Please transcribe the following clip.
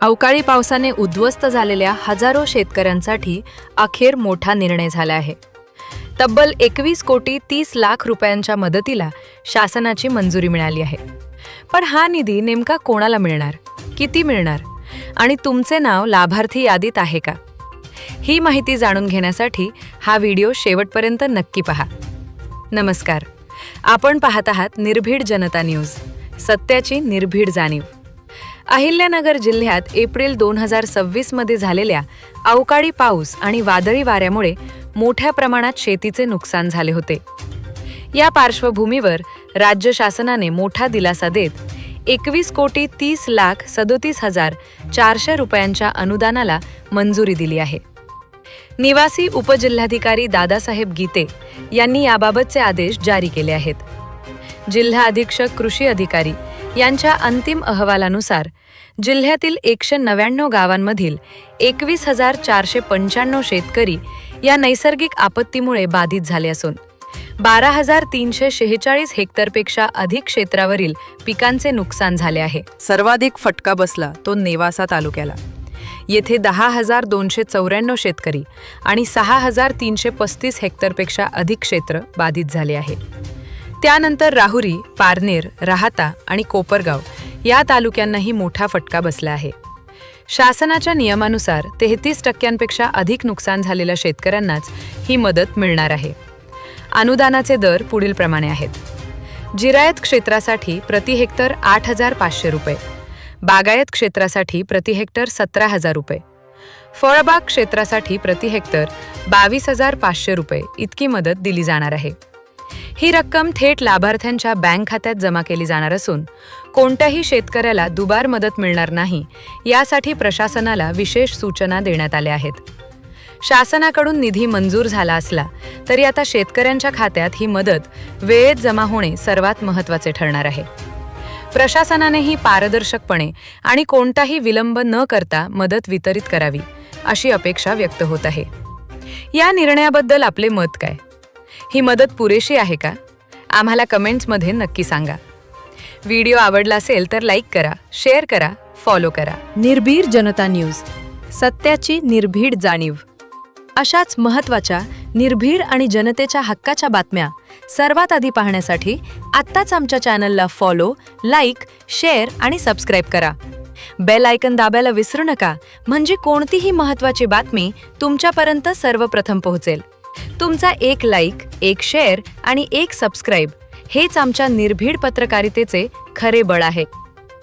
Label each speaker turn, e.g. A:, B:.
A: अवकाळी पावसाने उद्ध्वस्त झालेल्या हजारो शेतकऱ्यांसाठी अखेर मोठा निर्णय झाला आहे. तब्बल 21,30,00,000 रुपयांच्या मदतीला शासनाची मंजुरी मिळाली आहे. पण हा निधी नेमका कोणाला मिळणार, किती मिळणार आणि तुमचे नाव लाभार्थी यादीत आहे का? ही माहिती जाणून घेण्यासाठी हा व्हिडिओ शेवटपर्यंत नक्की पहा. नमस्कार, आपण पाहत आहात निर्भीड जनता न्यूज, सत्याची निर्भीड जाणीव. अहिल्यानगर जिल्ह्यात एप्रिल 2026 मध्ये झालेल्या अवकाळी पाऊस आणि वादळी वाऱ्यामुळे मोठ्या प्रमाणात शेतीचे नुकसान झाले होते. या पार्श्वभूमीवर राज्य शासनाने मोठा दिलासा देत 21,30,37,400 रुपयांच्या अनुदानाला मंजुरी दिली आहे. निवासी उपजिल्हाधिकारी दादासाहेब गीते यांनी याबाबतचे आदेश जारी केले आहेत. जिल्हा अधीक्षक कृषी अधिकारी यांच्या अंतिम अहवालानुसार जिल्ह्यातील 199 गावांमधील 21,495 शेतकरी या नैसर्गिक आपत्तीमुळे बाधित झाले असून 12,346 हेक्टरपेक्षा अधिक क्षेत्रावरील पिकांचे नुकसान झाले आहे. सर्वाधिक फटका बसला तो नेवासा तालुक्याला. येथे 10,294 शेतकरी आणि 6,335 हेक्टरपेक्षा अधिक क्षेत्र बाधित झाले आहे. त्यानंतर राहुरी, पारनेर, राहाता आणि कोपरगाव या तालुक्यांनाही मोठा फटका बसला आहे. शासनाच्या नियमानुसार 33% अधिक नुकसान झालेल्या शेतकऱ्यांनाच ही मदत मिळणार आहे. अनुदानाचे दर पुढील प्रमाणे आहेत. जिरायत क्षेत्रासाठी प्रति हेक्टर 8,500 रुपये, बागायत क्षेत्रासाठी प्रति हेक्टर 17,000 रुपये, फळबाग क्षेत्रासाठी प्रति हेक्टर 22,500 रुपये इतकी मदत दिली जाणार आहे. ही रक्कम थेट लाभार्थ्यांच्या बँक खात्यात जमा केली जाणार असून कोणत्याही शेतकऱ्याला दुबार मदत मिळणार नाही यासाठी प्रशासनाला विशेष सूचना देण्यात आल्या आहेत. शासनाकडून निधी मंजूर झाला असला तरी आता शेतकऱ्यांच्या खात्यात ही मदत वेळेत जमा होणे सर्वात महत्त्वाचे ठरणार आहे. प्रशासनानेही पारदर्शकपणे आणि कोणताही विलंब न करता मदत वितरित करावी अशी अपेक्षा व्यक्त होत आहे. या निर्णयाबद्दल आपले मत काय? ही मदत पुरेशी आहे का? आम्हाला कमेंट्समध्ये नक्की सांगा. व्हिडिओ आवडला असेल तर लाईक करा, शेअर करा, फॉलो करा. निर्भीड जनता न्यूज, सत्याची निर्भीड जाणीव. अशाच महत्त्वाच्या, निर्भीड आणि जनतेच्या हक्काच्या बातम्या सर्वात आधी पाहण्यासाठी आत्ताच आमच्या चॅनलला फॉलो, लाईक, शेअर आणि सबस्क्राईब करा. बेल आयकन दाबायला विसरू नका, म्हणजे कोणतीही महत्त्वाची बातमी तुमच्यापर्यंत सर्वप्रथम पोहोचेल. तुमचा एक लाईक, एक शेअर आणि एक सबस्क्राईब हेच आमच्या निर्भीड पत्रकारितेचे खरे बळ आहे.